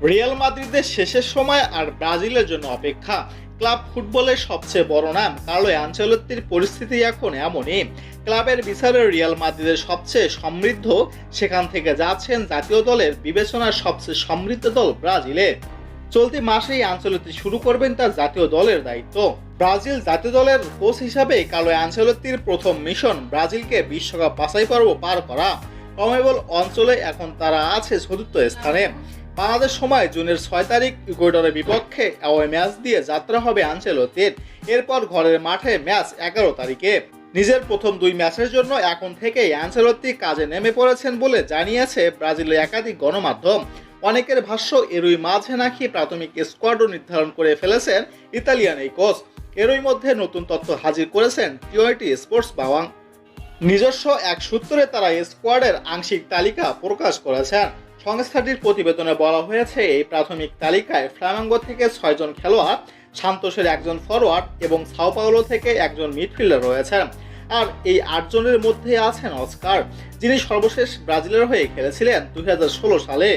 Real মাদ্রিদের শেষের সময় আর ব্রাজিলের জন্য অপেক্ষা। ক্লাব ফুটবলের সবচেয়ে বড় নাম কার্লো আনচেলত্তির পরিস্থিতি এখন এমনই। ক্লাবের বিচারে রিয়াল মাদ্রিদের সবচেয়ে সমৃদ্ধ, সেখান থেকে যাচ্ছেন জাতীয় দলের বিবেচনার সবচেয়ে সমৃদ্ধ দল ব্রাজিলে। চলতি মাসেই আনচেলত্তি শুরু করবেন তার জাতীয় দলের দায়িত্ব। ব্রাজিল জাতীয় দলের কোচ হিসাবে কার্লো আনচেলত্তির প্রথম মিশন ব্রাজিলকে বিশ্বকাপ বাছাই পর্ব পার করা। কমেবল অঞ্চলে এখন তারা আছে চতুর্থ স্থানে। বাংলাদেশ সময় জুনের 6 তারিখ ইকুয়েডরের বিপক্ষে অ্যাওয়ে ম্যাচ দিয়ে যাত্রা হবে আনচেলত্তির। এরপর ঘরের মাঠে ম্যাচ 11 তারিখে। নিজের প্রথম 2 ম্যাচের জন্য এখন থেকেই আনচেলত্তি কাজে নেমে পড়েছেন বলে জানিয়েছে ব্রাজিলের একাধিক গণমাধ্যম। অনেকের ভাষ্য, এরই মাঝে নাকি প্রাথমিক স্কোয়াডও নির্ধারণ করে ফেলেছেন ইতালিয়ান এই কোচ। এরই মধ্যে নতুন তথ্য হাজির করেছেন টি20 স্পোর্টস বাংলা। নিজস্ব এক সূত্রে তারা স্কোয়াডের আংশিক তালিকা প্রকাশ করেছেন। সংস্থাটির প্রতিবেদনে বলা হয়েছে, এই প্রাথমিক তালিকায় ফ্লামেঙ্গো থেকে 6 জন খেলোয়াড়, সান্তোসের একজন ফরওয়ার্ড এবং সাও পাওলো থেকে একজন মিডফিল্ডার রয়েছেন। আর এই 8 জনের মধ্যে আছেন অস্কার, যিনি সর্বশেষ ব্রাজিলের হয়ে খেলেছিলেন 2016 সালে।